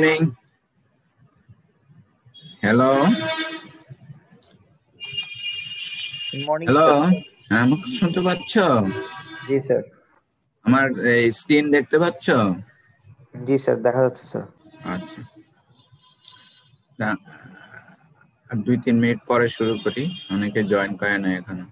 Morning. Hello hello, আমাকে শুনতে পাচ্ছ? জি স্যার। আমার এই স্ক্রিন দেখতে পাচ্ছ? জি স্যার, দেখা যাচ্ছে স্যার। আচ্ছা, আর 2-3 মিনিট পরে শুরু করি, অনেকে জয়েন করে না এখানে।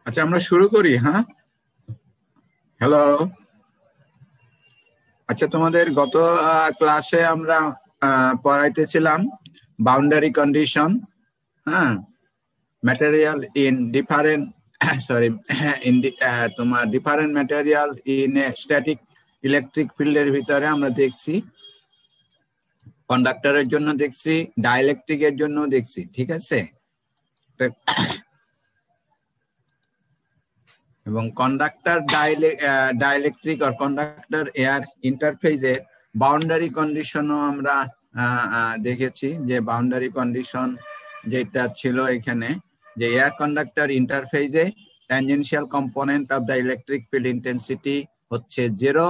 আচ্ছা, আমরা শুরু করি। হ্যাঁ, হ্যালো। আচ্ছা, তোমাদের গত ক্লাসে আমরা পড়াইতেছিলাম বাউন্ডারি কন্ডিশন। হ্যাঁ, ম্যাটেরিয়াল ইন ডিফারেন্ট তোমার different material in static electric ফিল্ডের ভিতরে আমরা দেখছি কন্ডাক্টরের জন্য দেখছি, ডাইইলেকট্রিকের জন্য দেখছি, ঠিক আছে। এবং কন্ডাক্টর ডাইইলেকট্রিক আর কন্ডাক্টর এয়ার ইন্টারফেসের বাউন্ডারি কন্ডিশনও আমরা দেখেছি, যে বাউন্ডারি কন্ডিশন যেটা ছিল এখানে, যে এয়ার কন্ডাক্টর ইন্টারফেসে tangential component of the electric field intensity হচ্ছে 0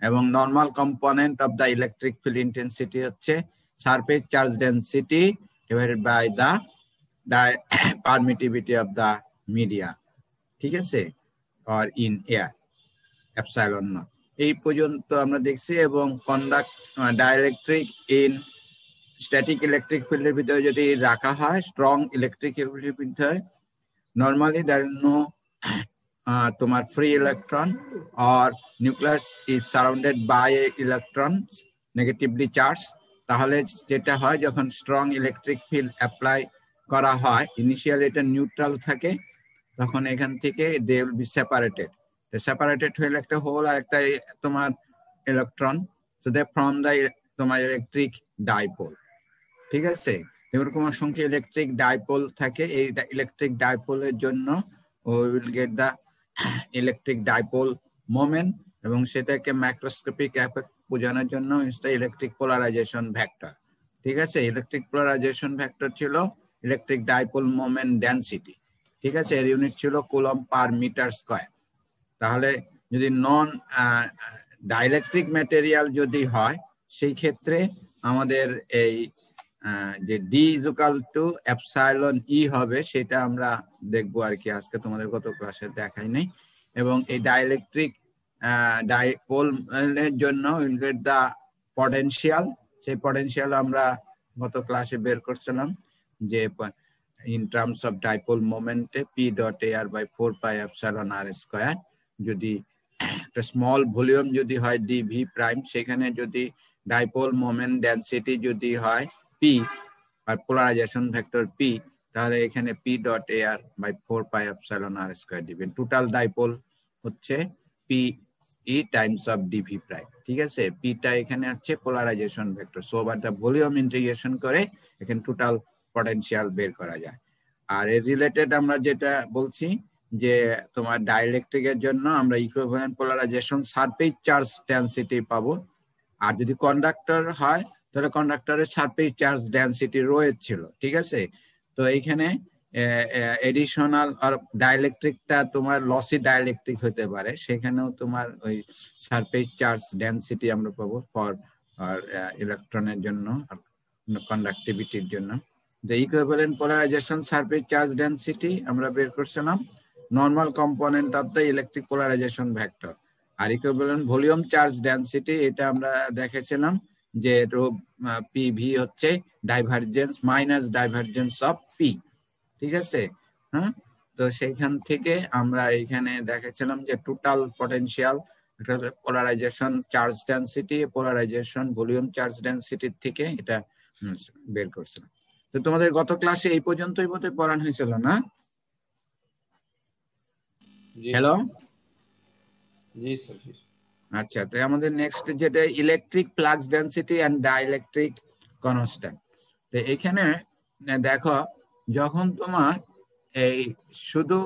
এবং normal component of the electric field intensity হচ্ছে surface charge density divided by the permittivity of the media, ঠিক আছে, or in air, epsilon naught। এই পর্যন্ত আমরা দেখছি। এবং ডাইইলেকট্রিক ইন স্ট্যাটিক ইলেকট্রিক ফিল্ডের ভিতরে যদি রাখা হয়, স্ট্রং ইলেকট্রিক ফিল্ডের ভিতরে নর্মালি there is no তোমার free electron or nucleus is surrounded by electrons negatively charged। তাহলে যেটা হয়, যখন স্ট্রং ইলেকট্রিক ফিল্ড অ্যাপ্লাই করা হয়, ইনিশিয়ালি এটা নিউট্রাল থাকে, তখন এখান থেকে দে উইল বি সেপারেটেড হইলে একটা হোল আর একটা তোমার electron, so they from the তোমার ইলেকট্রিক ডাইপোল, ঠিক আছে। এরকম অসংখ্য ইলেকট্রিক ডাইপোল থাকে। এই ইলেকট্রিক ডাইপোলের জন্য will get the electric dipole moment, এবং সেটাকে ম্যাক্রোস্কোপিক এফেক্ট বোঝানোর জন্য ইলেকট্রিক পোলারাইজেশন ভেক্টর, ঠিক আছে। ইলেকট্রিক পোলারাইজেশন ভেক্টর ছিল ইলেকট্রিক ডাইপোল মোমেন্ট ডেনসিটি, ঠিক আছে। এর ইউনিট ছিল কুলম্ব পার মিটার স্কয়ার। তাহলে যদি নন ডাইইলেকট্রিক ম্যাটেরিয়াল যদি হয়, সেই ক্ষেত্রে আমাদের এই যে D is equal to epsilon E হবে, সেটা আমরা দেখবো আর কি। আজকে তোমাদের গত ক্লাসে দেখাই নাই। এবং এই ডাইইলেকট্রিক ডাইপোলের জন্য উইল গেট দা পটেনশিয়াল। সেই পটেনশিয়াল আমরা গত ক্লাসে বের করছিলাম, যে in terms of dipole moment p dot ar by 4 pi epsilon r square। যদি একটা স্মল ভলিউম যদি হয় dv প্রাইম, সেখানে যদি ডাইপোল মোমেন্ট ডেনসিটি যদি হয় p আর পোলারাইজেশন ভেক্টর p, তাহলে এখানে p dot ar by 4 pi epsilon r square দিবেন। টোটাল ডাইপোল হচ্ছে p e Times of dv prime, ঠিক আছে। p টা এখানে হচ্ছে polarisation vector. So over the volume integration করে এখানে টোটাল পটেনশিয়াল বের করা যায়। আর এর রিলেটেড আমরা যেটা বলছি, যে তোমার ডাইইলেকট্রিকের জন্য আমরা equivalent polarisation surface charge density পাবো। আর যদি কন্ডাক্টর হয়, তাহলে কন্ডাক্টরের সারফেস চার্জ ডেনসিটি রয়েছিল, ঠিক আছে। তো এইখানে এডিশনাল আর ডাইইলেকট্রিকটা তোমার লসি ডাইইলেকট্রিক হতে পারে, সেখানেও তোমার ওই সারফেস চার্জ ডেনসিটি আমরা পাবো ফর ইলেকট্রনের জন্য, কন্ডাক্টিভিটির জন্য। The equivalent polarization surface charge density আমরা বের করছিলাম normal component of the electric polarization vector. আর ইকুইভ্যালেন্ট ভলিউম চার্জ ডেনসিটি, এটা আমরা দেখেছিলাম যে রো পিভি হচ্ছে divergence minus divergence of P, ঠিক আছে। হ্যাঁ, তো সেইখান থেকে আমরা এখানে দেখেছিলাম যে total potential polarization charge density, polarization volume charge ডেনসিটির থেকে এটা বের করছিলাম। তো তোমাদের গত ক্লাসে এই পর্যন্তই বোধহয় পড়ানো হয়েছিল না? হ্যালো, জি স্যার। আচ্ছা, তো আমাদের নেক্সট যেটা electric flux density and dielectric constant. তো এখানে দেখো, যখন তোমার এই শুধু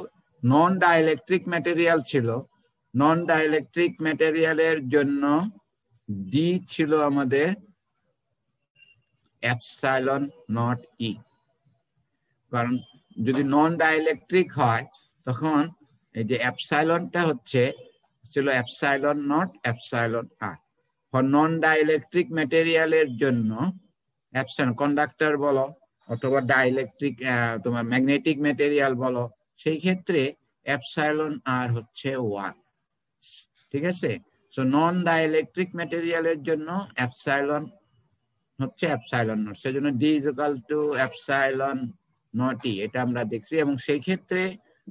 নন ডাইইলেকট্রিক ম্যাটেরিয়াল ছিল, নন ডাইইলেকট্রিক ম্যাটেরিয়ালের জন্য ডি ছিল আমাদের এপসাইলন নট ই। কারণ যদি নন ডাইইলেকট্রিক হয়, তখন এই যে এপসাইলনটা ছিল epsilon naught epsilon r. For non dielectric ম্যাটেরিয়ালের জন্য এপসাইলন, কন্ডাক্টর বলো অথবা ডাইইলেকট্রিক তোমার ম্যাগনেটিক ম্যাটেরিয়াল বলো, সেই ক্ষেত্রে এপসাইলন আর হচ্ছে 1, ঠিক আছে। সো নন ডাইইলেকট্রিক ম্যাটেরিয়ালের জন্য এপসাইলন হচ্ছে এপসাইলন নট, সেজন্য D is equal to epsilon naught E, এটা আমরা দেখছি। এবং সেই ক্ষেত্রে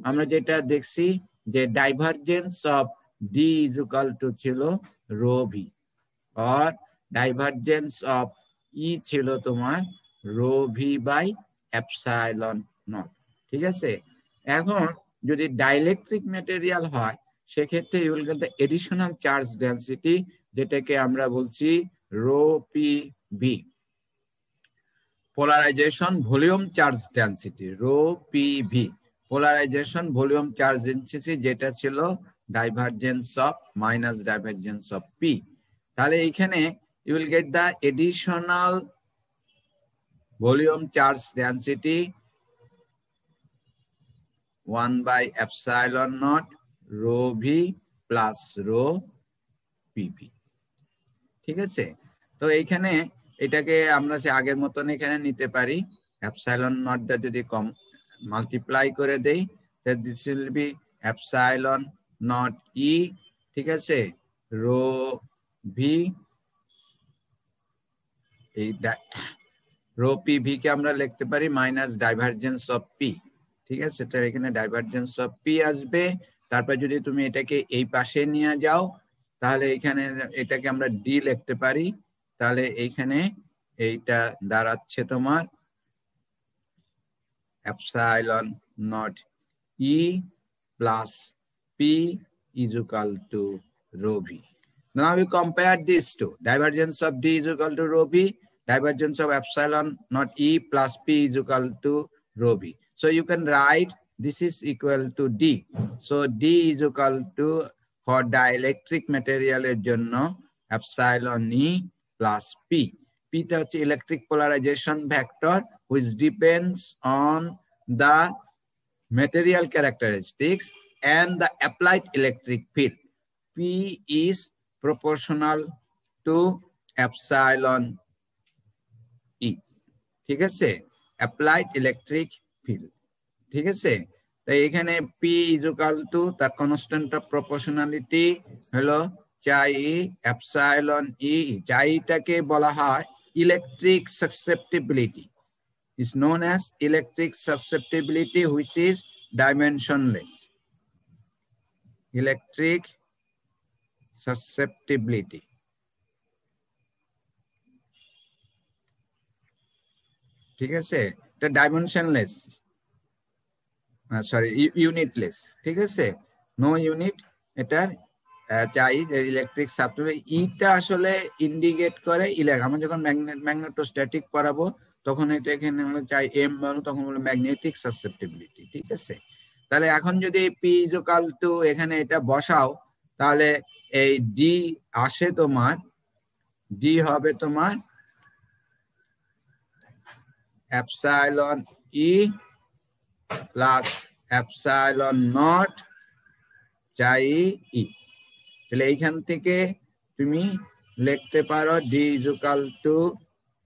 আমরা যেটা দেখছি যে divergence of D is equal to ছিল রো ভি, আর ডাইভারজেন্স অফ ই ছিল তোমার rho v by epsilon naught, ঠিক আছে। এখন যদি ডাইইলেকট্রিক ম্যাটেরিয়াল হয়, সেক্ষেত্রে you will get the additional charge density, যেটাকে আমরা বলছি rho p v, polarization volume charge density rho PV, polarization volume charge density যেটা ছিল divergence of minus divergence of P, তাহলে এখানে you will get the additional volume charge density 1 by epsilon naught rho V plus rho PV, ঠিক আছে। তো এইখানে এটাকে আমরা আগের মতন এখানে নিতে পারি, এপসাইলন নটটা যদি কম মাল্টিপ্লাই করে দেই, this will be epsilon naught E, ঠিক আছে, রো ভি, এই রো পি ভি কে আমরা লিখতে পারি মাইনাস ডাইভারজেন্স অফ পি, ঠিক আছে। তো এখানে ডাইভারজেন্স অফ পি আসবে, তারপর যদি তুমি এটাকে এই পাশে নিয়ে যাও তাহলে এখানে এটাকে আমরা ডি লিখতে পারি, তাহলে এইখানে এইটা দাঁড়াচ্ছে তোমার epsilon naught E plus P is equal to rho v. Now we compare these two. Divergence of d is equal to rho v. Divergence of epsilon not e plus p is equal to rho v. So you can write this is equal to d. So d is equal to, for dielectric material এর জন্য epsilon e plus p. P টা হচ্ছে electric polarization vector which depends on the material characteristics and the applied electric field. P is proportional to epsilon E, ঠিক আছে, applied electric field, ঠিক আছে। তাই এখানে P is equal to তার constant of proportionality হলো চাই epsilon E, চাইটাকে বলা হয় electric susceptibility, is known as electric susceptibility which is dimensionless. Electric susceptibility, ঠিক আছে, এটা ডাইমেনশনলেস, সরি ইউনিটলেস, ঠিক আছে, নো ইউনিট। এটার চাই যে ইলেকট্রিক সাবস্টিটিউট, ইটা আসলে ইন্ডিকেট করে আমরা যখন ম্যাগনেটোস্ট্যাটিক পড়াবো তখন এটা এখানে আমরা চাই এম বলো, তখন বলে ম্যাগনেটিক সাসেপ্টিবিলিটি, ঠিক আছে। তাহলে এখন যদি পি ইজ ইকুয়াল টু এখানে এটা বসাও তাহলে এই ডি আসে তোমার, ডি হবে তোমার epsilon E plus epsilon not চাই ই। তাহলে এইখান থেকে তুমি লিখতে পারো D is equal to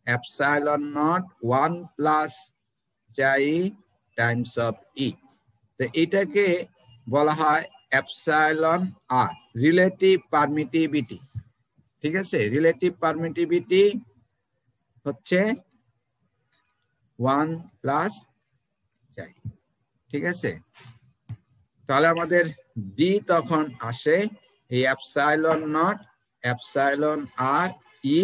epsilon not 1 plus চাই টাইমস অফ ই। তো এটাকে বলা হয় এপসাইলন আর, রিলেটিভ পারমিটিভিটি, ঠিক আছে। রিলেটিভ পারমিটিভিটি হচ্ছে 1 প্লাস চাই, ঠিক আছে। তাহলে আমাদের ডি তখন আসে এই epsilon naught epsilon r E,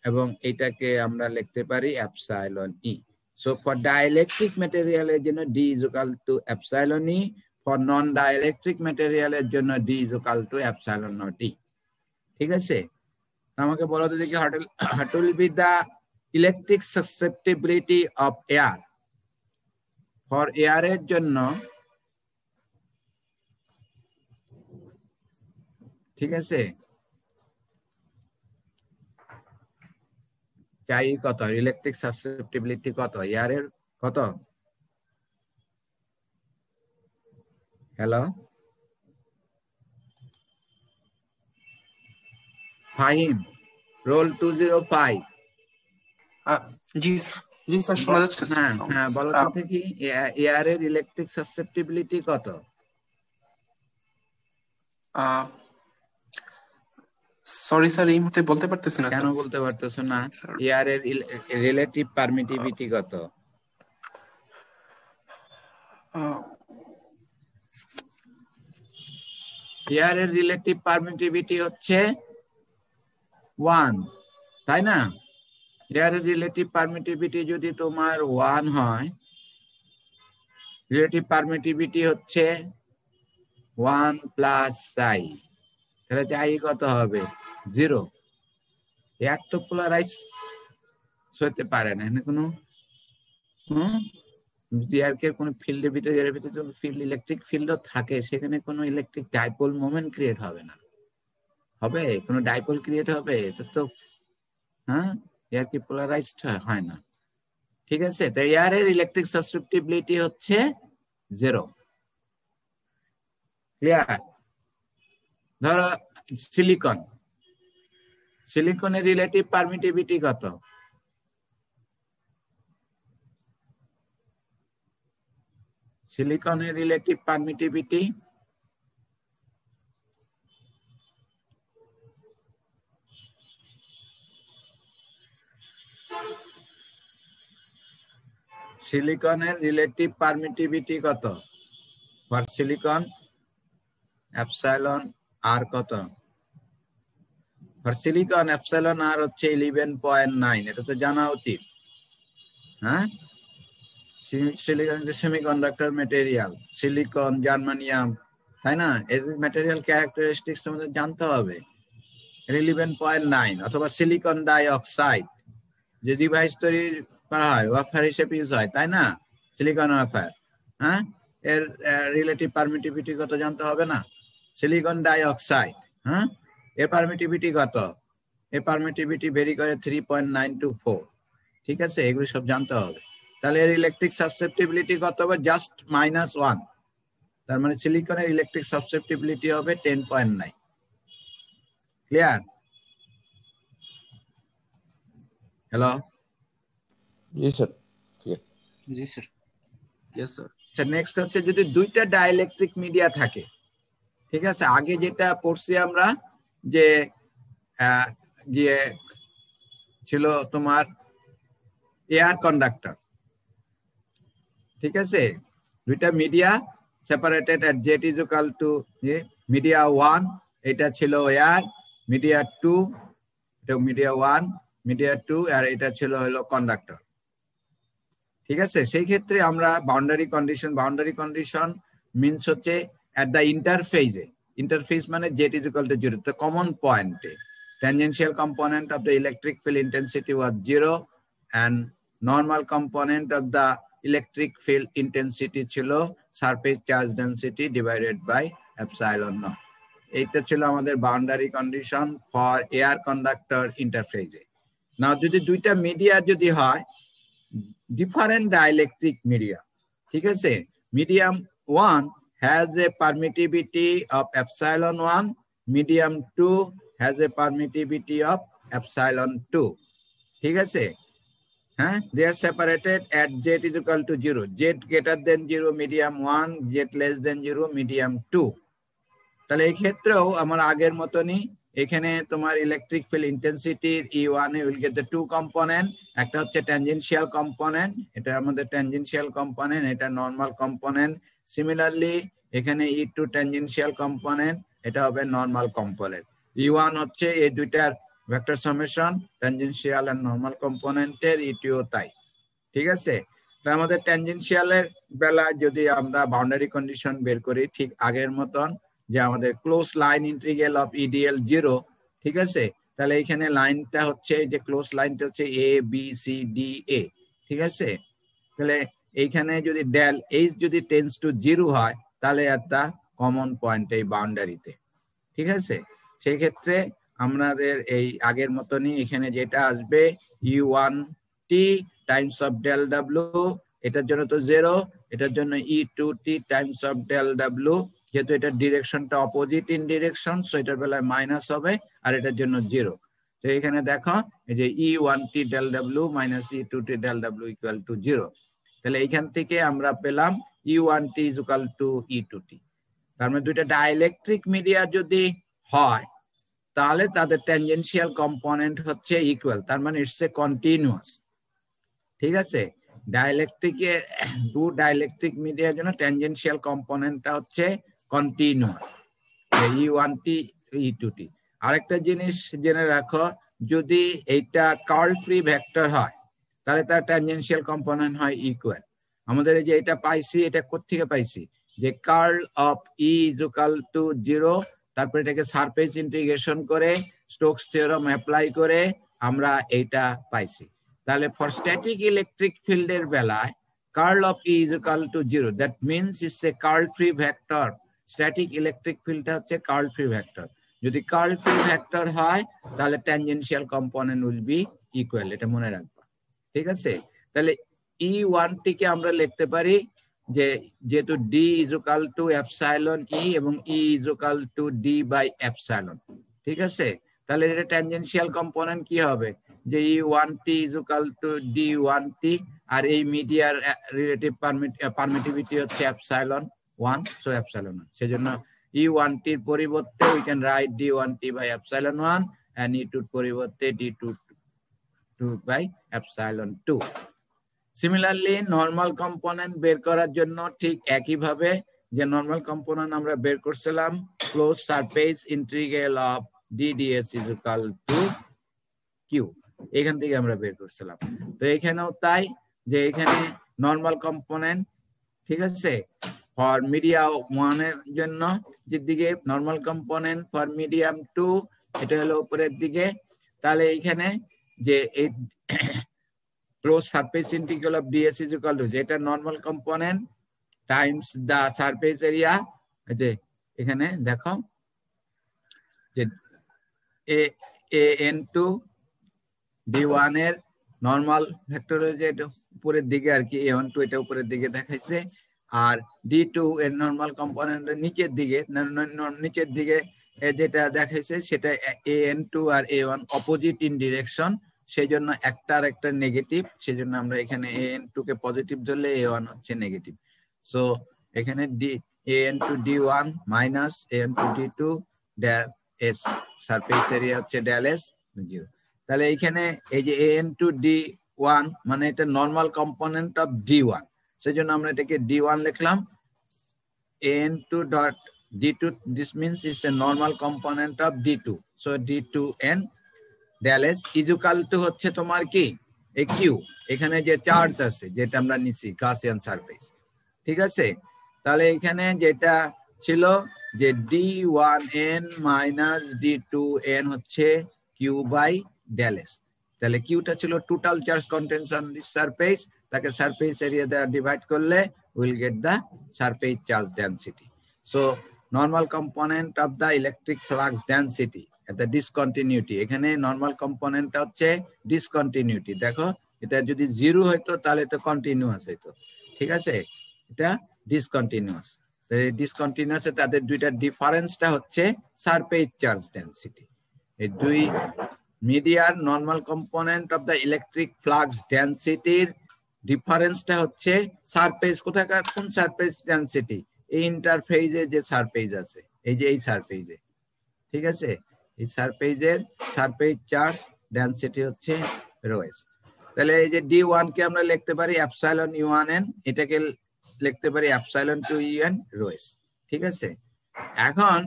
এবং এটাকে আমরা লিখতে পারি epsilon E. So for dielectric ম্যাটেরিয়ালের জন্য D is equal to epsilon E, for non dielectric ম্যাটেরিয়ালের জন্য D is equal to epsilon naught E, ঠিক আছে। আমাকে বলো তো দেখি what will be the electric susceptibility of air, for এয়ারের জন্য, ঠিক আছে, চাই কত, ইলেকট্রিক সাসেপ্টিবিলিটি কত এয়ারের, কত? Hello Fahim, roll 205। জি জি স্যার, শোনা যাচ্ছে। হ্যাঁ হ্যাঁ, বলো তো দেখি এয়ারের ইলেকট্রিক সাসেপ্টিবিলিটি কত? সরি স্যার, এই মুহূর্তে বলতে পারতেছি না। কেন বলতে পারতেছো না? এয়ারের রিলেটিভ পারমিটিভিটি কত? এয়ারের রিলেটিভ পারমিটিভিটি হচ্ছে 1, তাই না? এয়ারের রিলেটিভ পারমিটিভিটি যদি তোমার 1 হয়, রিলেটিভ পারমিটিভিটি হচ্ছে 1 প্লাস চাই, তাহলে চাই কত হবে? 0। এয়ার তো পোলারাইজ হতে পারে না, এখানে কোনো যদি আর কে কোনো ফিল্ডের ভিতরে এর ভিতরে ফিল্ড ইলেকট্রিক ফিল্ডও থাকে, সেখানে কোনো ইলেকট্রিক ডাইপোল মোমেন্ট ক্রিয়েট হবে না। হবে কোনো ডাইপোল ক্রিয়েট হবে? এটা তো এয়ার কি পোলারাইজড হয় না। ঠিক আছে, তো এয়ারের ইলেকট্রিক সাসেপ্টিবিলিটি হচ্ছে 0। ক্লিয়ার? ধরো সিলিকনের রিলেটিভ পারমিটিভিটি কত? সিলিকনের রিলেটিভ পারমিটিভিটি কত? ফর সিলিকন এপসাইলন আর কত? ফর সিলিকন এপসাইলন আর হচ্ছে 11.9। এটা তো জানা উচিত। সিলিকন যে সেমিকন্ডাক্টর ম্যাটেরিয়াল, সিলিকন, জার্মানিয়াম, তাই না? এর ম্যাটেরিয়াল ক্যারেক্টারিস্টিক্স আমাদের জানতে হবে। 11.9। অথবা সিলিকন ডাই অক্সাইড যে ডিভাইস তৈরি করা হয়, ওয়াফার হিসেবে ইউজ হয়, তাই না? সিলিকন ওয়াফার, এর রিলেটিভ পারমিটিভিটি কত জানতে হবে না? সিলিকন ডাই অক্সাইড, এর পারমিটিভিটি কত? এর পারমিটিভিটি ভেরি করে 3.924। ঠিক আছে, এগুলো সব জানতে হবে। তাহলে এর ইলেকট্রিক সাসেপ্টিবিলিটি কত হবে? জাস্ট -1। তার মানে সিলিকনের ইলেকট্রিক সাসেপ্টিবিলিটি হবে 10.9। ক্লিয়ার? হ্যালো? জি স্যার। জি স্যার। Yes sir. আচ্ছা, নেক্সট হচ্ছে যদি দুইটা ডাইইলেকট্রিক মিডিয়া থাকে। ঠিক আছে, আগে যেটা পড়ছি আমরা যে গিয়ে ছিল তোমার এয়ার কন্ডাক্টর। ঠিক আছে, দুইটা media separated at Z is equal two media 1, এটা ছিল এয়ার, মিডিয়া 2, এটা মিডিয়া 1, মিডিয়া 2, আর এটা ছিল হলো কন্ডাক্টর। ঠিক আছে, সেই ক্ষেত্রে আমরা বাউন্ডারি কন্ডিশন মিনস হচ্ছে এট দ্য ইন্টারফেস মানে Z is equal to 0, the common point tangential component of the electric field intensity was 0 and normal component of the electric field intensity ছিল surface charge density divided by epsilon naught। এইটা ছিল আমাদের boundary condition for air conductor ইন্টারফেসে। নাও যদি দুইটা media যদি হয় different dielectric media, ঠিক আছে, medium 1 has a permittivity of epsilon 1, medium 2 has a permittivity of epsilon 2। ঠিক আছে, they are separated at z is equal to 0, z greater than 0 medium 1, z less than 0 medium 2। তাহলে এই ক্ষেত্রেও আমার আগের মতনই এখানে তোমার ইলেকট্রিক ফিল্ড ইন্টেন্সিটির E1 এ উইল গেট দ্য 2 কম্পোনেন্ট। একটা হচ্ছে ট্যানজেনশিয়াল কম্পোনেন্ট, এটা আমাদের ট্যানজেনশিয়াল কম্পোনেন্ট, এটা নরমাল কম্পোনেন্ট। সিমিলারলি এখানে E2 ট্যানজেনশিয়াল কম্পোনেন্ট, এটা হবে নরমাল কম্পোনেন্ট। E1 হচ্ছে এই দুইটার ভেক্টর সামেশন, ট্যানজেনশিয়াল আর নরমাল কম্পোনেন্টের, E2 তাই। ঠিক আছে, তো আমাদের ট্যানজেনশিয়ালের বেলা যদি আমরা বাউন্ডারি কন্ডিশন বের করি ঠিক আগের মতন, যে আমাদের close line integral of EDL 0। ঠিক আছে, তাহলে এখানে লাইনটা হচ্ছে যে ক্লোজ লাইনটা হচ্ছে A B C D A. ঠিক আছে, তাহলে এইখানে যদি ডেল এইচ যদি টেন্স টু 0 হয় তাহলে একটা কমন পয়েন্ট এই বাউন্ডারিতে। ঠিক আছে, সেই ক্ষেত্রে আমাদের এই আগের মতনই এখানে যেটা আসবে E1t Times of del W, এটার জন্য তো 0, এটার জন্য E2t Times of del W, যেহেতু এটার ডিরেকশনটা অপোজিট ইন ডিরেকশন, সো এটার বেলায় মাইনাস হবে, আর এটার জন্য 0। তো এখানে দেখো এই যে E1t del W minus E2t del W equal to 0। তাহলে এইখান থেকে আমরা পেলাম E1t is equal two E2t। তার মানে দুইটা ডাইইলেকট্রিক মিডিয়া যদি হয় তাহলে তাদের ট্যানজেনশিয়াল কম্পোনেন্ট হচ্ছে ইকুয়াল, তার মানে ইটস এ কন্টিনিউয়াস। ঠিক আছে, ডাইইলেকট্রিকে দু ডাইইলেকট্রিক মিডিয়ার জন্য ট্যানজেনশিয়াল কম্পোনেন্টটা হচ্ছে কন্টিনিউয়াস, E1t E2t। আরেকটা জিনিস জেনে রাখো, যদি এইটা কার্ল ফ্রি ভেক্টর হয় তাহলে তার ট্যানজেনশিয়াল কম্পোনেন্ট হয় ইকুয়াল। আমাদের এই যে এটা পাইছি, এটা কোত্থেকে পাইছি, যে curl of E is equal to 0, তারপর এটাকে সারফেস ইন্টিগ্রেশন করে স্টোকস থিওরেম অ্যাপ্লাই করে আমরা এইটা পাইছি। তাহলে ফর স্ট্যাটিক ইলেকট্রিক ফিল্ডের বেলায় curl of E is equal to 0, that means it's a curl free vector. Static electric ফিল্ডটা হচ্ছে কার্ল ফ্রি ভেক্টর। যদি কার্ল ফ্রি ভেক্টর হয় তাহলে tangential component will be equal, এটা মনে রাখবা। ঠিক আছে, তাহলে E1 টিকে আমরা লিখতে পারি যে যেহেতু D is equal to epsilon E এবং E is equal to D by epsilon. ঠিক আছে, তাহলে এটা ট্যানজেনশিয়াল কম্পোনেন্ট কি হবে, যে E1T is equal two D1T, আর এই মিডিয়ার রিলেটিভ পারমিটিভিটি হচ্ছে এপসাইলন 1, সো এপসাইলন 1। সেজন্য E1T এর পরিবর্তে we can write D1T by epsilon 1 and E2 এর পরিবর্তে D2 by epsilon 2। Similarly normal component বের করার জন্য ঠিক একই ভাবে যে নরমাল কম্পোনেন্ট আমরা বের করছিলাম, close surface integral of dds is equal two q, এখান থেকে আমরা বের করছিলাম। তো এখানেও তাই, যে এখানে নরমাল কম্পোনেন্ট, ঠিক আছে, ফর মিডিয়া 1 এর জন্য যে দিকে নরমাল কম্পোনেন্ট, ফর মিডিয়াম 2 এটা হলো উপরের দিকে। তাহলে এখানে যে এই close surface integral of ds is equal two, যেটা নরমাল কম্পোনেন্ট টাইমস দা সারফেস এরিয়া, যে এখানে দেখো যে an2 d1 এর নরমাল ভেক্টর যে উপরের দিকে আর কি, a12 এটা উপরের দিকে দেখাইছে, আর d2 এর নরমাল কম্পোনেন্টের নিচের দিকে যেটা দেখাইছে সেটা an2 R a1 opposite in direction, সেই জন্য একটা আর একটা নেগেটিভ। সেই জন্য আমরা এখানে an2 কে পজিটিভ ধরলে a1 হচ্ছে নেগেটিভ। সো এখানে an2 d1 minus an2 d2 s surface area হচ্ছে del s 0। তাহলে এখানে এই যে an2 d1 মানে এটা নরমাল কম্পোনেন্ট অফ d1, সেজন্য আমরা এটাকে d1 লিখলাম। an2 dot d2, this means it's a normal component of d2, so d2n del s is equal to হচ্ছে তোমার কি এই q, এখানে যে চার্জ আছে যেটা আমরা নিছি গাসিয়ান সারফেস। ঠিক আছে, তাহলে এখানে যেটা ছিল যে d1n মাইনাস d2n হচ্ছে q বাই del s। তাহলে কিউটা ছিল total charge contents on this surface, তাকে সারফেস এরিয়া দ্বারা ডিভাইড করলে will get the surface charge density. So normal component of the electric flux density at the discontinuity, এখানে normal কম্পোনেন্টটা হচ্ছে discontinuity. দেখো এটা যদি 0 হইতো তাহলে এটা কন্টিনিউয়াস হইতো। ঠিক আছে, এটা ডিসকন্টিনিউয়াস। ডিসকন্টিনিউয়াসে তাদের দুইটা ডিফারেন্সটা হচ্ছে সারফেস চার্জ ডেনসিটি। এই দুই মিডিয়ার normal component of the electric flux ডেনসিটির ডিফারেন্সটা হচ্ছে সারফেস, কোথাকার কোন সারফেস ডেনসিটি, এই ইন্টারফেজে যে সারফেস আছে, এই যে এই সারফেসে। ঠিক আছে, এই সারফেসের সারফেস চার্জ ডেনসিটি হচ্ছে ρs। তাহলে এই যে d1 কে আমরা লিখতে পারি এপসাইলন u1n, এটাকে লিখতে পারি এপসাইলন 2un ρs। ঠিক আছে, এখন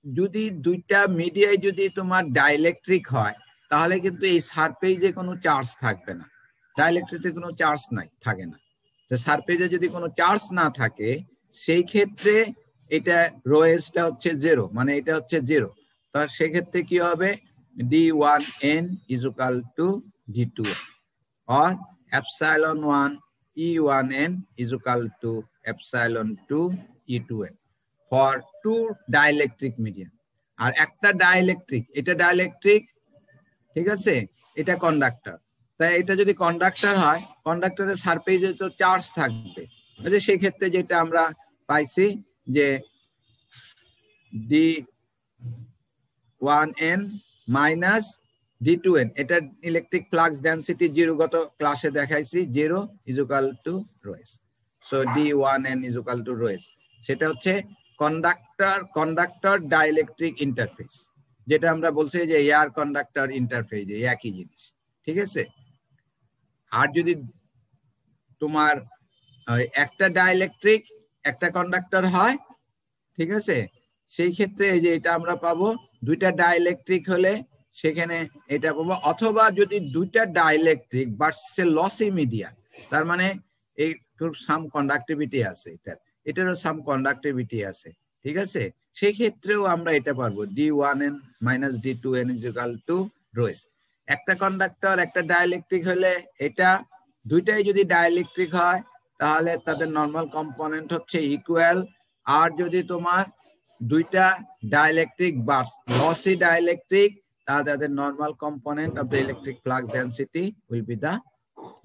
যদি দুইটা মিডিয়ায় যদি তোমার ডাইইলেকট্রিক হয় তাহলে কিন্তু এই সারফেসে কোনো চার্জ থাকবে না, ডাইইলেকট্রিকে কোনো চার্জ নাই, থাকে না। তো সারফেসে যদি কোনো চার্জ না থাকে সেই ক্ষেত্রে এটা ρsটা হচ্ছে 0, মানে এটা হচ্ছে 0। তো সেই ক্ষেত্রে কি হবে, d1n is equal to d2n, or epsilon 1 e1n is equal to epsilon 2 e2n for two dielectric medium। আর একটা ডাইইলেকট্রিক, এটা ডাইইলেকট্রিক, ঠিক আছে, এটা কন্ডাক্টর। তাই এটা যদি কন্ডাক্টর হয়, কন্ডাক্টরের সারফেসে তো চার্জ থাকবে। সেই ক্ষেত্রে যেটা আমরা পাইছি যে d1n মাইনাস d2n, এটা ইলেকট্রিক ফ্লাক্স ডেনসিটি 0, গত ক্লাসে দেখাইছি 0 is equal to ρs। So d1n is equal to ρs, সেটা হচ্ছে কন্ডাক্টর ডাইইলেকট্রিক ইন্টারফেস, যেটা আমরা বলছি যে এয়ার কন্ডাক্টর ইন্টারফেস, একই জিনিস। ঠিক আছে, আর যদি তোমার একটা ডাইইলেকট্রিক একটা কন্ডাক্টর হয়, ঠিক আছে, সেই ক্ষেত্রে এই যে এটা আমরা পাবো, দুইটা ডাইইলেকট্রিক হলে সেখানে এটা পাবো, অথবা যদি দুইটা dielectric but say lassi media, তার মানে এই সাম কন্ডাক্টিভিটি আছে, এটারও সাম কন্ডাক্টিভিটি আছে। ঠিক আছে, সেই ক্ষেত্রেও আমরা এটা পারবো d1n minus d2n is equal to ρs। একটা কন্ডাক্টর একটা ডাইইলেকট্রিক হলে এটা দুইটাই যদি ডাইইলেকট্রিক হয় তাহলে তাদের নরমাল কম্পোনেন্ট হচ্ছে ইকুয়াল। আর যদি তোমার দুইটা ডাইইলেকট্রিক বা লসি ডাইইলেকট্রিক তাহলে তাদের normal component of the electric flux density will be the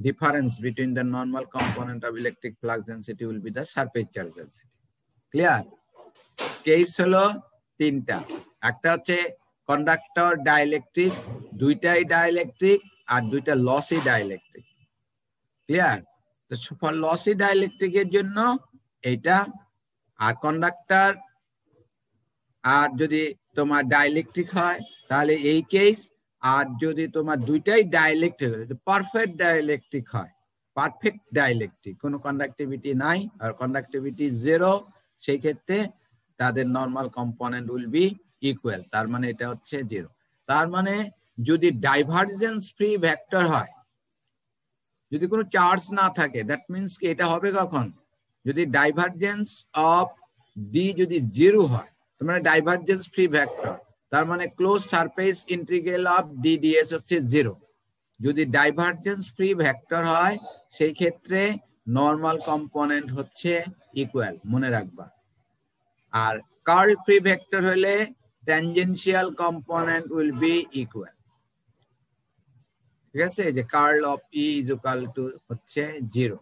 difference between the normal component of electric flux density will be the surface charge density. Clear? Case হলো তিনটা, একটা হচ্ছে কন্ডাক্টর ডাইইলেকট্রিক, দুইটাই dielectric আর দুইটা lassi dielectric. Clear? তো for lassi ডাইইলেকট্রিকের জন্য এটা, আর conductor আর যদি তোমার ডাইইলেকট্রিক হয় তাহলে এই কেস, আর যদি তোমার দুইটাই ডাইইলেকট্রিক পারফেক্ট ডাইইলেকট্রিক হয়, পারফেক্ট ডাইইলেকট্রিক কোনো কন্ডাক্টিভিটি নাই আর কন্ডাক্টিভিটি জিরো, সেই ক্ষেত্রে তাদের normal component will be equal, তার মানে এটা হচ্ছে জিরো। তার মানে যদি ডাইভারজেন্স ফ্রি ভেক্টর হয়, যদি কোনো চার্জ না থাকে, দ্যাট মিন্স কি এটা হবে কখন, যদি ডাইভারজেন্স অফ ডি যদি জিরো হয়, তার মানে ডাইভারজেন্স ফ্রি ভেক্টর, তার মানে close surface integral of D DS হচ্ছে জিরো। যদি ডাইভারজেন্স ফ্রি ভেক্টর হয় সেই ক্ষেত্রে নরমাল কম্পোনেন্ট হচ্ছে ইকুয়াল, মনে রাখবা। আর কার্ল ফ্রি ভেক্টর হলে tangential component will be equal. ঠিক আছে, যে curl of E is equal to হচ্ছে জিরো,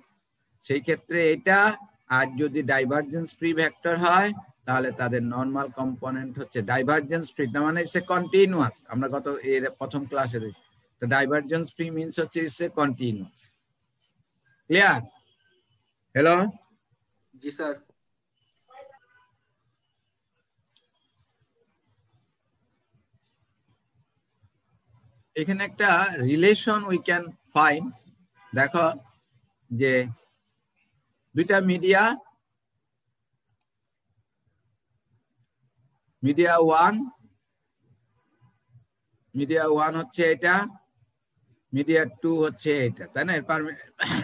সেই ক্ষেত্রে এটা। আর যদি ডাইভারজেন্স ফ্রি ভেক্টর হয় তাহলে তাদের নরমাল কম্পোনেন্ট হচ্ছে ডাইভারজেন্স ফ্রি, তার মানে ইটস এ কন্টিনিউয়াস। আমরা কত এর প্রথম ক্লাসে দেখি, তো ডাইভারজেন্স ফ্রি মিন্স হচ্ছে it's a continuous. Clear? Hello? জি স্যার। এখানে একটা রিলেশন উই ক্যান ফাইন্ড। দেখো যে দুইটা মিডিয়া, মিডিয়া ওয়ান হচ্ছে এটা, মিডিয়া টু হচ্ছে এটা, তাই না?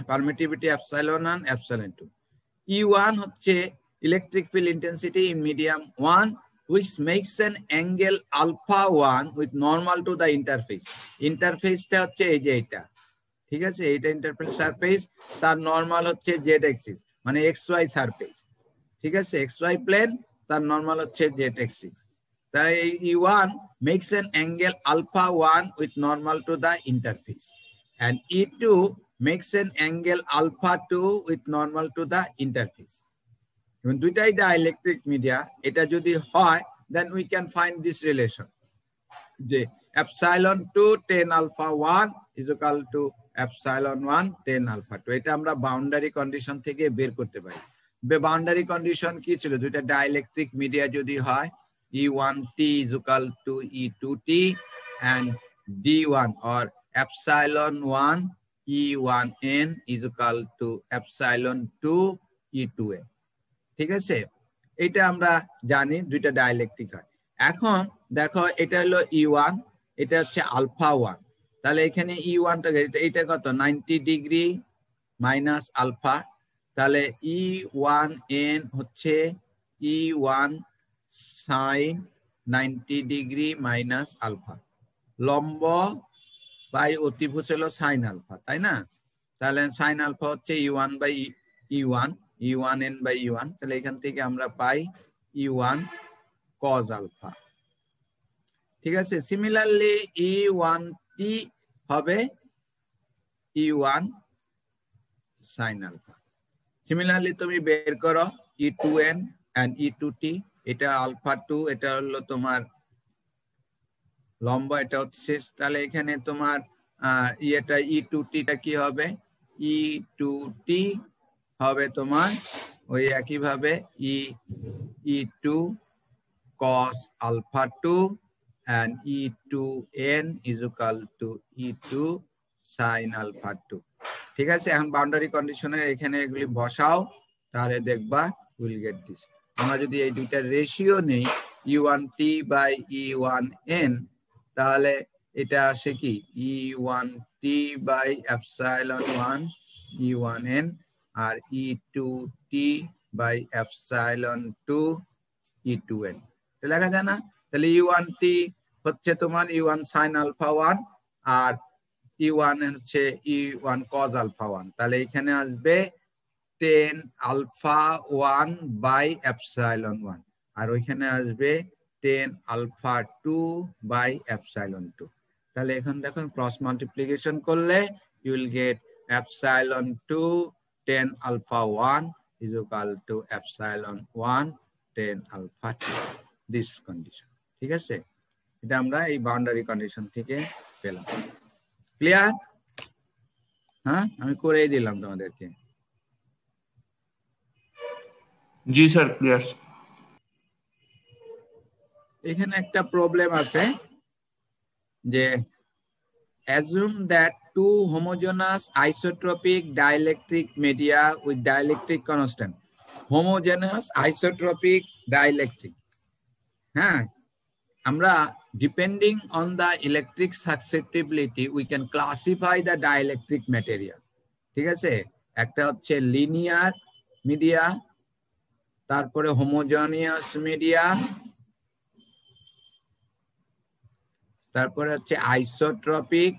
Permittivity epsilon 1 epsilon 2। E1 হচ্ছে electric field intensity in medium 1 which makes an angle alpha 1 with normal to the interface. ইন্টারফেসটা হচ্ছে এই যে এটা, ঠিক আছে, এটা ইন্টারফেস সারফেস, তার নরমাল হচ্ছে জেড এক্সিস, মানে XY সারফেস, ঠিক আছে, XY প্লেন, তার নরমাল হচ্ছে জেড এক্সিস। তাই E1 makes an angle alpha 1 with normal to the interface, and E2 makes an angle alpha 2 with normal to the interface. When দুইটাই dielectric media, এটা যদি হয় then we can find this relation, যে epsilon 2 tan alpha 1 is equal to epsilon 1 tan alpha 2। এটা আমরা boundary condition থেকে বের করতে পারি। বাউন্ডারি কন্ডিশন কি ছিল? দুইটা ডাইইলেকট্রিক মিডিয়া যদি হয়, E1t is equal to E2t and D1 or epsilon 1 E1n is equal to epsilon 2 E2n। ঠিক আছে, এটা আমরা জানি দুইটা ডাইইলেকট্রিক হয়। এখন দেখো এটা হলো E1, এটা হচ্ছে আলফা 1, তাহলে এখানে E1টা এটা কত, 90 ডিগ্রি মাইনাস আলফা, তাহলে E1n হচ্ছে E1 sine 90 degree minus alpha, লম্ব বাই অতিভুজ হলো সাইন আলফা, তাই না? তাহলে সাইন আলফা হচ্ছে E1 by E1, E1n by E1, তাহলে এখান থেকে আমরা পাই E1 cos আলফা। ঠিক আছে, সিমিলারলি E1t হবে E1 sin আলফা। সিমিলারলি তুমি বের করো E2n and E2t, এটা আলফা 2, এটা হলো তোমার লম্ব, এটা হচ্ছে, তাহলে এখানে তোমার এটা E2t টা কি হবে? E2t হবে তোমার ওই একই ভাবে E2 cos alpha 2 and E2n is equal to E2 sin alpha 2। ঠিক আছে, এখন বাউন্ডারি কন্ডিশনে এখানে এগুলি বসাও, তাহলে দেখবা উইল গেট দিস। আমরা যদি এই দুইটা রেশিও নেই E1t বাই E1n, তাহলে এটা আসে কি E1t বাই epsilon 1 E1n আর E2t বাই epsilon 2 E2n। লেখা যায় না? তাহলে E1t হচ্ছে তোমার E1 sin alpha 1 আর E1 হচ্ছে E1 cos alpha 1, তাহলে এখানে আসবে 10 alpha 1 by epsilon 1, আর ওইখানে আসবে 10 alpha 2 by epsilon 2। তাহলে এখন দেখুন ক্রস মাল্টিপ্লিকেশন করলে you will get epsilon 2 10 alpha 1 is equal to epsilon 1 10 alpha 2, this condition। ঠিক আছে, এটা আমরা এই বাউন্ডারি কন্ডিশন থেকে পেলাম। ক্লিয়ার? হ্যাঁ, আমি করেই দিলাম তোমাদেরকে। জি স্যার, ক্লিয়ার। এখানে একটা প্রবলেম আছে যে assume that two homogeneous isotropic dielectric media with dielectric constant, homogeneous isotropic dielectric, হ্যাঁ, আমরা depending on the electric susceptibility we can classify the dielectric material। ঠিক আছে, একটা হচ্ছে লিনিয়ার মিডিয়া, তারপরে হোমোজেনিয়াস মিডিয়া, তারপরে হচ্ছে আইসোট্রপিক,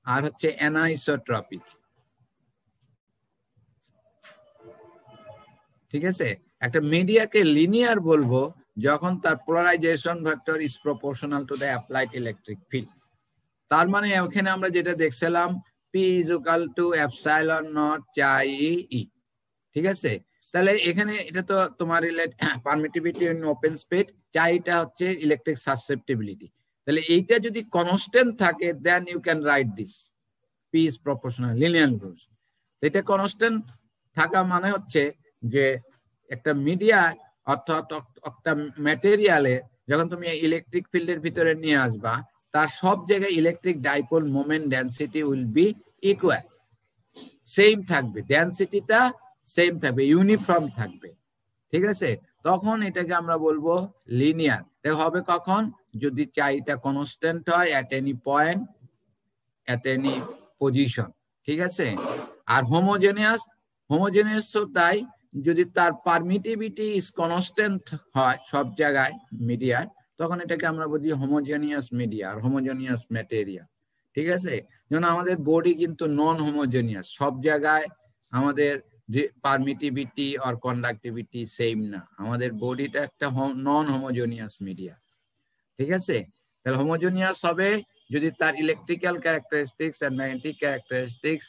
আর হচ্ছে অ্যানাইসোট্রপিক। ঠিক আছে, একটা মিডিয়াকে লিনিয়ার বলবো যখন তার polarisation vector is proportional to the applied electric field. তার মানে এখানে আমরা যেটা দেখছিলাম P is equal to epsilon naught chi E। ঠিক আছে, তাহলে এখানে এটা তো তোমার পারমিটিভিটি ইন ওপেন স্পেস, চাইটা হচ্ছে ইলেকট্রিক সাসেপ্টিবিলিটি। তাহলে এইটা যদি কনস্ট্যান্ট থাকে then you can write this P is proportional linear rules। এটা কনস্ট্যান্ট থাকা মানে হচ্ছে যে একটা মিডিয়া অর্থাৎ একটা ম্যাটেরিয়ালে যখন তুমি ইলেকট্রিক ফিল্ডের ভিতরে নিয়ে আসবা, তার সব জায়গায় electric dipole moment density will be equal, same থাকবে, ডেনসিটিটা সেম থাকবে, ইউনিফর্ম থাকবে। ঠিক আছে, তখন এটাকে আমরা বলবো লিনিয়ার। হবে কখন? যদি চাইটা কনস্ট্যান্ট হয় at any point, at any position. ঠিক আছে, আর হোমোজেনিয়াস তাই যদি তার পারমিটিভিটি ইজ কনস্ট্যান্ট হয় সব জায়গায় মিডিয়ার, তখন এটাকে আমরা বলি হোমোজেনিয়াস মিডিয়া আর হোমোজেনিয়াস ম্যাটেরিয়াল। ঠিক আছে, যেমন আমাদের বডি কিন্তু নন হোমোজেনিয়াস, সব জায়গায় আমাদের পারমিটিভিটি আর কন্ডাক্টিভিটি সেম না, আমাদের বডিটা একটা নন হোমোজেনিয়াস মিডিয়া। ঠিক আছে, তাহলে হোমোজেনিয়াস হবে যদি তার electrical characteristics and magnetic characteristics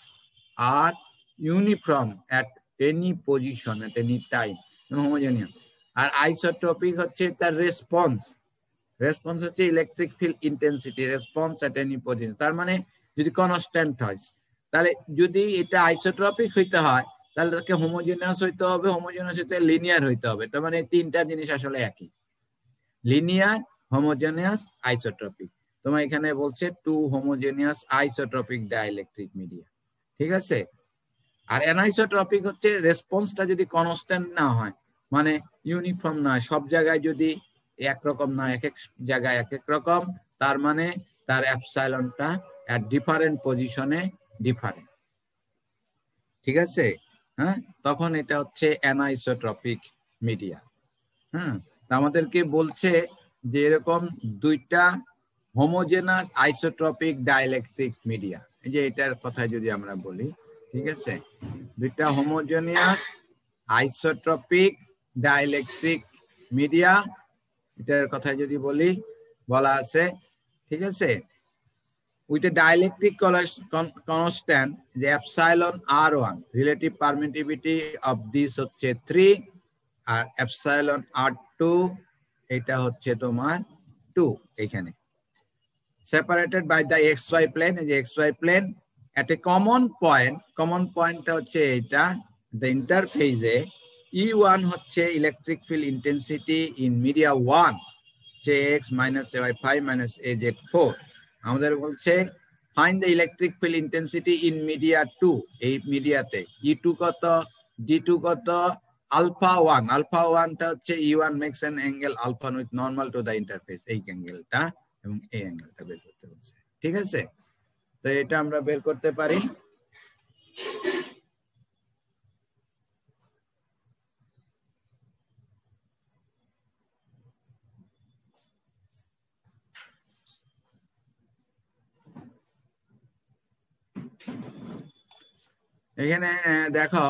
are uniform at any position at any time, homogeneous. আর আইসোট্রপিক হচ্ছে তার রেসপন্স হচ্ছে electric field intensity response at any position. তার মানে যদি কনস্ট্যান্ট হয়, তাহলে যদি এটা আইসোট্রপিক হইতে হয় তাহলে তাকে হোমোজেনিয়াস হইতে হবে, হোমোজেনিয়াস হইতে লিনিয়ার হইতে হবে। তার মানে তিনটা জিনিস আসলে একই, লিনিয়ার, হোমোজেনিয়াস, আইসোট্রপিক। তোমার এখানে বলছে two homogeneous isotropic dielectric media. ঠিক আছে, আর অ্যানাইসোট্রপিক হচ্ছে রেসপন্সটা যদি কনস্ট্যান্ট না হয়, মানে ইউনিফর্ম না হয়, সব জায়গায় যদি একরকম না, এক এক জায়গায় এক এক রকম, তার মানে তার এপসাইলনটা এট ডিফারেন্ট পজিশনে ডিফারেন্ট। ঠিক আছে, হ্যাঁ, তখন এটা হচ্ছে অ্যানাইসোট্রপিক মিডিয়া। হ্যাঁ, আমাদেরকে বলছে যে এরকম দুইটা হোমোজেনাস আইসোট্রপিক ডাইইলেকট্রিক মিডিয়া, এই যে এটার কথা যদি আমরা বলি, ঠিক আছে, দুইটা হোমোজেনিয়াস আইসোট্রপিক ডাইইলেকট্রিক মিডিয়া, এটার কথা যদি বলি, বলা আছে, ঠিক আছে, with a dielectric constant যে epsilon r1 relative permittivity of this হচ্ছে 3 আর epsilon r2 এটা হচ্ছে তোমার 2। এখানে separated by the xy plane, এই যে xy plane at a common point হচ্ছে এটা the interface E1 হচ্ছে electric field intensity in media 1 Jx minus Ay5 minus Az4। আমাদের বলছে find the electric field intensity in media 2, এই মিডিয়াতে E2 কত, D2 কত, alpha 1 টা হচ্ছে E1 makes an angle alpha with normal to the interface, এই অ্যাঙ্গেলটা এবং এই অ্যাঙ্গেলটা বের করতে বলছে। ঠিক আছে, তো এটা আমরা বের করতে পারি। এখানে দেখো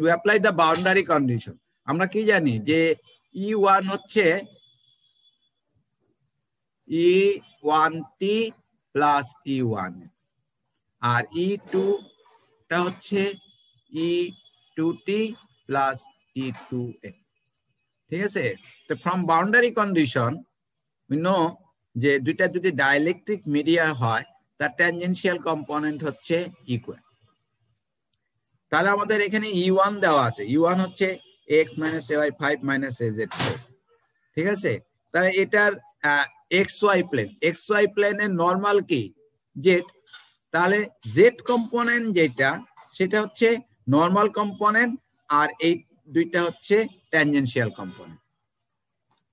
we apply the boundary condition. আমরা কি জানি যে E1 হচ্ছে E1t প্লাস E1 আর E2 টা হচ্ছে E2t প্লাস E2n। ঠিক আছে, তো from boundary condition we know যে দুইটা যদি ডাইইলেকট্রিক মিডিয়া হয় তার ট্যানজেনশিয়াল কম্পোনেন্ট হচ্ছে ইকুয়াল। তাহলে আমাদের এখানে E1 দেওয়া আছে, E1 হচ্ছে x - ay 5 - az 4। ঠিক আছে, তাহলে এটার xy প্লেন, xy প্লেনের নরমাল কি z, তাহলে z কম্পোনেন্ট যেটা সেটা হচ্ছে নরমাল কম্পোনেন্ট আর এই দুইটা হচ্ছে ট্যানজেনশিয়াল কম্পোনেন্ট।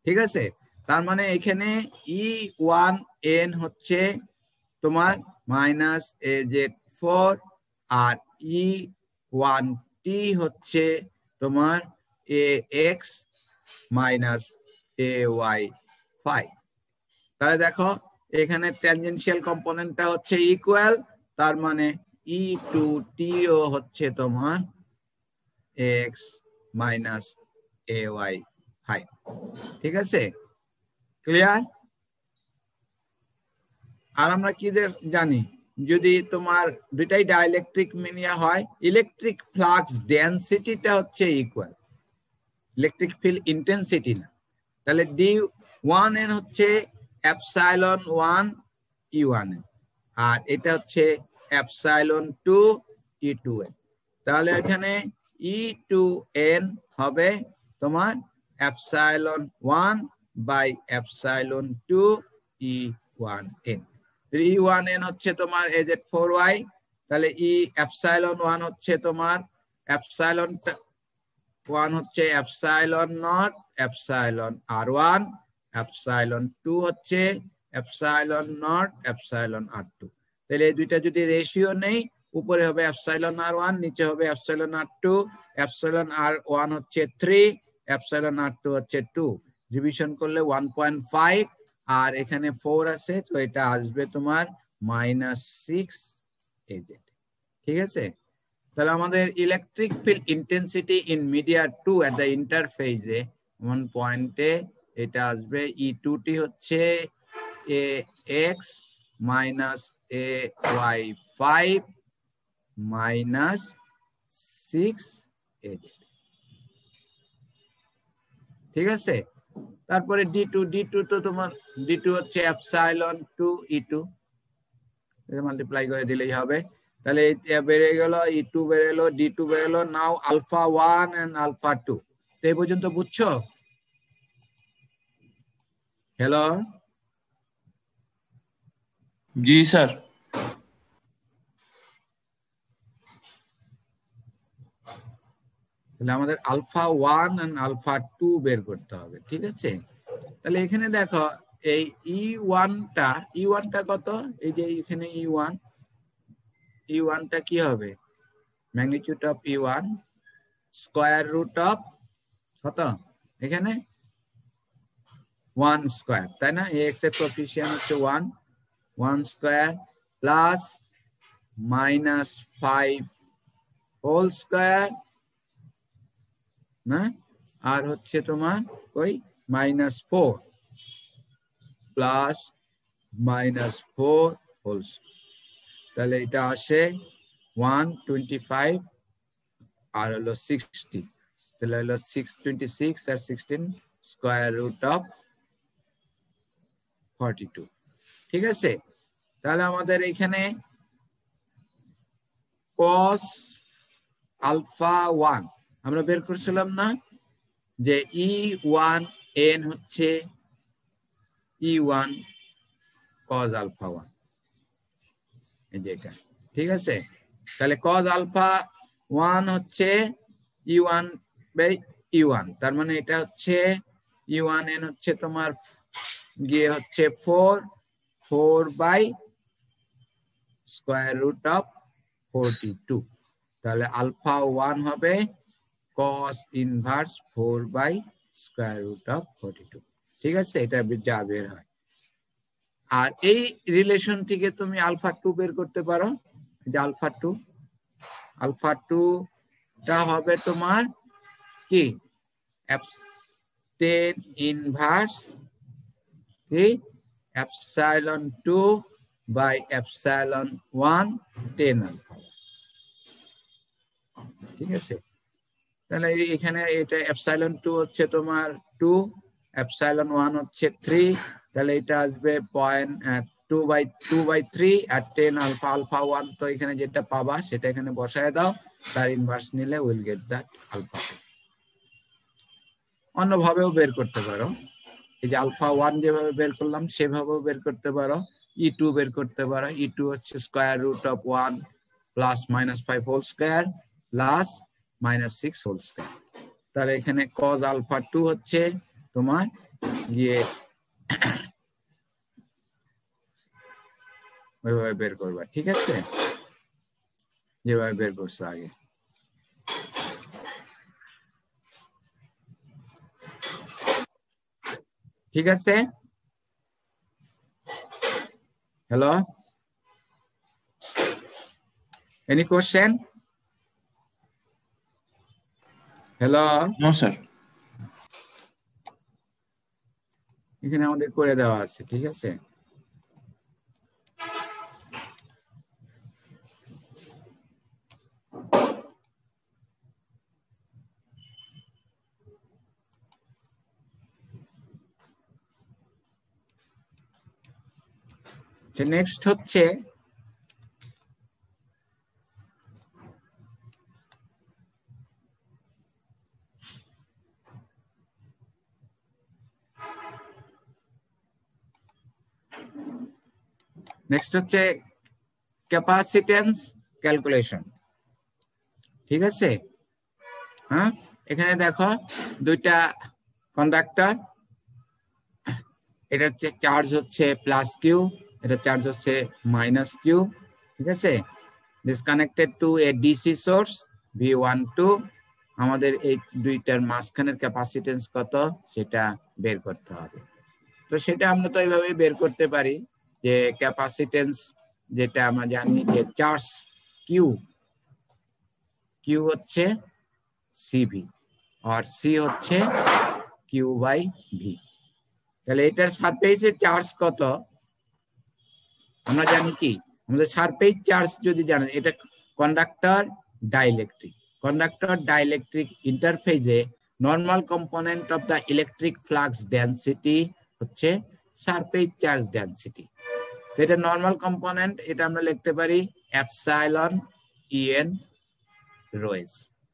ঠিক আছে, তার মানে এখানে E1n হচ্ছে তোমার -az4 আর E1t হচ্ছে তোমার ax - ay5। তাহলে দেখো এখানে ট্যানজেনশিয়াল কম্পোনেন্টটা হচ্ছে ইকুয়াল, তার মানে E2t ও হচ্ছে তোমার x - ay5। ঠিক আছে, ক্লিয়ার? আর আমরা কি জানি, যদি তোমার দুইটাই ডাইইলেকট্রিক মিডিয়া হয় ইলেকট্রিক ফ্লাক্স ডেনসিটিটা হচ্ছে ইকুয়াল, ইলেকট্রিক ফিল্ড ইন্টেন্সিটি না। তাহলে D1n হচ্ছে ε1 E1n আর এটা হচ্ছে ε2 E2n। তাহলে এখানে E2n হবে তোমার ε1 বাই ε2 E1n। E1n হচ্ছে তোমার az4y, তাহলে ε1 হচ্ছে তোমার ε1 হচ্ছে ε0 εr1, ε2 হচ্ছে ε0 εr2। তাহলে এই দুইটা যদি রেশিও নেই, উপরে হবে εr1 নিচে হবে εr2, εr1 হচ্ছে 3 εr2 হচ্ছে 2, ডিভিশন করলে 1.5 আর এখানে 4 আছে, তো এটা আসবে তোমার -6 az। ঠিক আছে, তাহলে আমাদের electric field intensity in media 2 at the ইন্টারফেজে 1 পয়েন্টে এটা আসবে E2t হচ্ছে ax - ay5 -6 az। ঠিক আছে, তারপরে D2 তো তোমার D2 হচ্ছে ε2 E2, মাল্টিপ্লাই করে দিলেই হবে। তাহলে এটা বেড়ে গেল, E2 বেড়ে গেল, D2 বেড়ে গেল। নাও α1 এন্ড α2, তো এই পর্যন্ত বুঝছো? হ্যালো, जी सर। তাহলে আমাদের α1 এন্ড α2 বের করতে হবে। ঠিক আছে, তাহলে এখানে দেখো এই E1 টা কত, এই যে এখানে E1 টা কি হবে, magnitude of E1 square root of কত, এখানে 1 স্কয়ার, তাই না? ax এর কোএফিসিয়েন্ট হচ্ছে 1 স্কয়ার প্লাস -5 হোল স্কয়ার না, আর হচ্ছে তোমার ওই -4 প্লাস -4 হোল স্কয়ার। তাহলে এটা আসে 125 আর হলো 60, তাহলে হলো 626 আর 16 স্কয়ার রুট অফ 42। ঠিক আছে, তাহলে আমাদের এখানে cos α1 আমরা বের করছিলাম না, যে E1n হচ্ছে E1 cos α1, এই যে এটা। ঠিক আছে, তাহলে cos α1 হচ্ছে E1 বাই E1, তার মানে এটা হচ্ছে E1n হচ্ছে তোমার গিয়ে হচ্ছে 4 বাই স্কয়ার রুট অফ 42। তাহলে α1 হবে cos inverse 4 by square root of 42। ঠিক আছে, এটা যা বের হয়। আর এই রিলেশন থেকে তুমি α2 বের করতে পারো, যে α2 আলফা 2 টা হবে তোমার কি টেন ইনভার্স কি epsilon 2 by epsilon 1 tan alpha. ঠিক আছে, তাহলে এখানে এটা এপসাইলন 2 হচ্ছে তোমার 2, এপসাইলন 1 হচ্ছে 3, তাহলে এটা আসবে 2/3 আর 10 আলফা আলফা 1 তো এখানে যেটা পাবা সেটা এখানে বসায় দাও, তার ইনভার্স নিলে উইল গেট দ্যাট আলফা। অন্যভাবেও বের করতে পারো, এই যে আলফা 1 যেভাবে বের করলাম সেভাবেও বের করতে পারো, E2 বের করতে পারো। E2 হচ্ছে square root of 1 plus minus 5 whole square plus minus 6 whole square. তাহলে এখানে কজ আলফা 2 হচ্ছে তোমার ইয়ে ওইভাবে বের করবা। ঠিক আছে, যেভাবে বের করছো আগে। ঠিক আছে, hello, any question? Hello, No, sir. এখানে আমাদের করে দেওয়া আছে। ঠিক আছে, নেক্সট হচ্ছে ক্যাপাসিটেন্স ক্যালকুলেশন। ঠিক আছে, হ্যাঁ, এখানে দেখো দুইটা কন্ডাক্টর, এটা হচ্ছে চার্জ হচ্ছে প্লাস কিউ, এটা চার্জ হচ্ছে মাইনাস কিউ। ঠিক আছে, this connected to A DC source V12। আমাদের এই দুইটার মাঝখানের ক্যাপাসিটেন্স কত সেটা বের করতে হবে। তো সেটা আমরা তো এইভাবেই বের করতে পারি যে ক্যাপাসিটেন্স যেটা আমরা জানি যে চার্জ কিউ হচ্ছে সিভি আর সি হচ্ছে কিউ বাই ভি। তাহলে এটার সারফেসে চার্জ কত আমরা জানি কি, আমাদের সারফেস চার্জ যদি জানেন, এটা কন্ডাক্টর ডাইইলেকট্রিক ইন্টারফেজে normal component of the electric flux density হচ্ছে সারফেস চার্জ ডেনসিটি। তো এটা নর্মাল কম্পোনেন্ট, এটা আমরা লিখতে পারি এপসাইলন ইএন রোয়েস।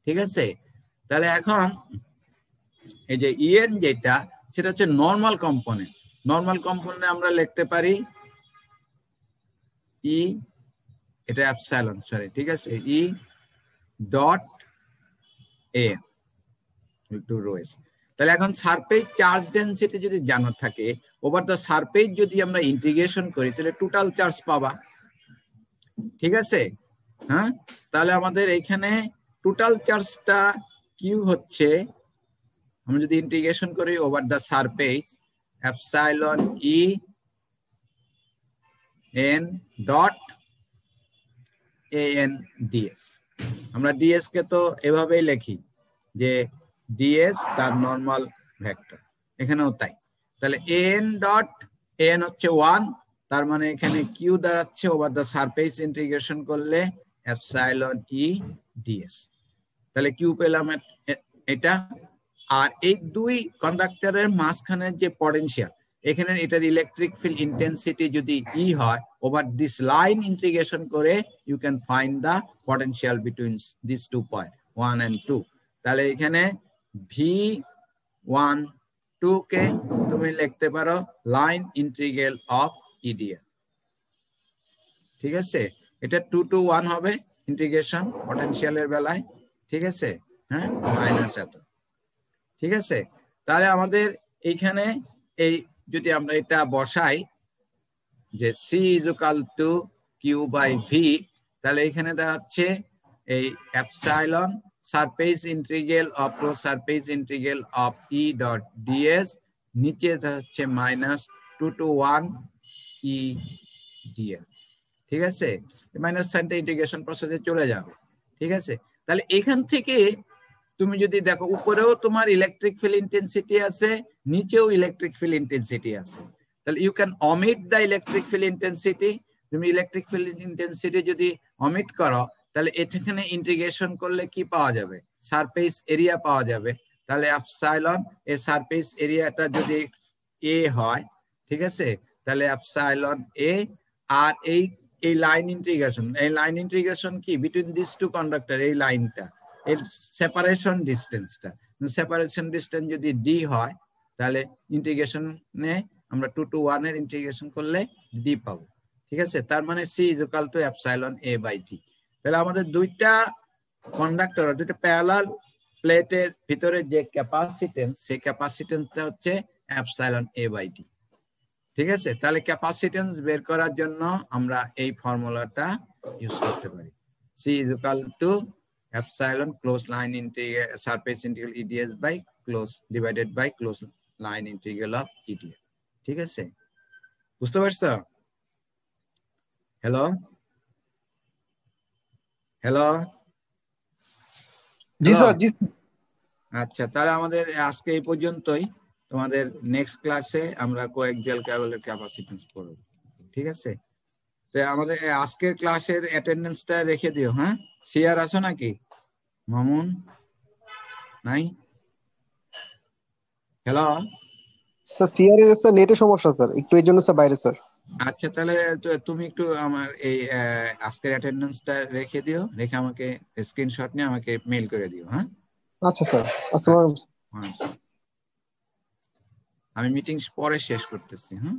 ঠিক আছে, তাহলে এখন এই যে ইএন যেটা সেটা হচ্ছে নর্মাল কম্পোনেন্ট আমরা লিখতে পারি ই, এটা এপসাইলন সরি, ঠিক আছে, E dot A two Royce. তাহলে এখন সারফেস চার্জ ডেনসিটি যদি জানা থাকে, ওভার দ্য সারফেস যদি আমরা ইন্টিগ্রেশন করি তাহলে টোটাল চার্জ পাবা। ঠিক আছে, হ্যাঁ, তাহলে আমাদের এখানে টোটাল চার্জটা কিউ হচ্ছে, আমরা যদি ইন্টিগ্রেশন করি over the surface epsilon E N dot A N DS. আমরা ডিএস কে তো এভাবেই লিখি যে ডিএস তার নরমাল ভেক্টর, এখানেও তাই। তাহলে এন ডট এন হচ্ছে 1, তার মানে এখানে কিউ দাঁড়াচ্ছে ওভার দ্য সারফেস ইন্টিগ্রেশন করলে এপসাইলন ই ডিএস। তাহলে কিউ পেলাম এটা। আর এই দুই কন্ডাক্টরের মাঝখানের যে পটেনশিয়াল, এখানে এটার ইলেকট্রিক ফিল্ড ইন্টেন্সিটি যদি ই হয়, ওভার দিস লাইন ইন্টিগ্রেশন করে you can find the potential between this 2 point 1 and 2। তাহলে এখানে V12 কে তুমি লিখতে পারো লাইন ইন্টিগ্রাল অফ ইডিএল। ঠিক আছে, এটা 2 to 1 হবে ইন্টিগ্রেশন পটেনশিয়ালের বেলায়। ঠিক আছে, হ্যাঁ, মাইনাস এত। ঠিক আছে, তাহলে আমাদের এইখানে এই যদি আমরা এটা বসাই যে C = Q by V, তাহলে এখানে দাঁড়াচ্ছে এই epsilon surface integral of surface integral of E dot ds, নিচে দাঁড়াচ্ছে -2 to 1 E dl। ঠিক আছে, মাইনাস সাইনটা ইন্টিগ্রেশন প্রসেসে চলে যাবে। ঠিক আছে? তাহলে এখান থেকে তুমি যদি দেখো উপরেও তোমার ইলেকট্রিক ফিল্ড ইন্টেন্সিটি আছে, নিচেও ইলেকট্রিক ফিল্ড ইন্টেন্সিটি আছে। তাহলে you can omit the electric field intensity. তুমি ইলেকট্রিক ফিল্ড ইন্টেন্সিটি যদি অমিট করো তাহলে এখানে ইন্টিগ্রেশন করলে কি পাওয়া যাবে? সারফেস এরিয়া পাওয়া যাবে। তাহলে এপসাইলন এর সারফেস এরিয়াটা যদি এ হয়, ঠিক আছে, তাহলে এপসাইলন এ আর এই লাইন ইন্টিগ্রেশন কি বিটুইন দিস টু কন্ডাক্টর, এই লাইনটা এর সেপারেশন ডিস্টেন্সটা, সেপারেশন ডিস্টেন্স যদি ডি হয় তাহলে ইন্টিগ্রেশনে আমরা 2 to 1 এর ইন্টিগ্রেশন করলে ডি পাবো। ঠিক আছে, তার মানে C is equal to epsilon A by D. তাহলে আমাদের দুইটা কন্ডাক্টর, দুইটা প্যারালাল প্লেটের ভিতরে যে ক্যাপাসিটেন্স, সেই ক্যাপাসিটেন্সটা হচ্ছে এপসাইলন এ বাই ডি। ঠিক আছে, তাহলে ক্যাপাসিটেন্স বের করার জন্য আমরা এই ফর্মুলাটা ইউজ করতে পারি। C is equal to epsilon close line integral surface integral EDS by close divided by close line integral of EDS. ঠিক আছে, বুঝতে পারছো? হ্যালো হ্যালো জি স্যার, জি। আচ্ছা, তাহলে আমাদের আজকে এই পর্যন্তই। তোমাদের নেক্সট ক্লাসে আমরা কোএক্সিয়াল কেবলের ক্যাপাসিটেন্স পড়ব। ঠিক আছে, তো আমাদের আজকের ক্লাসের অ্যাটেন্ডেন্সটা রেখে দিও। হ্যাঁ, সিআর আছো নাকি? মামুন নাই? হ্যালো স্যার, সিআর এর স্যার নেটের সমস্যা স্যার, একটু এর জন্য স্যার বাইরে স্যার। আচ্ছা, তাহলে তুমি একটু আমার এই আজকের অ্যাটেন্ডেন্সটা রেখে দিও, রেখে আমাকে স্ক্রিনশট নিয়ে আমাকে মেইল করে দিও। হ্যাঁ, আচ্ছা স্যার, আসসালামু আলাইকুম। আমি মিটিং পরে শেষ করতেছি। হ্যাঁ।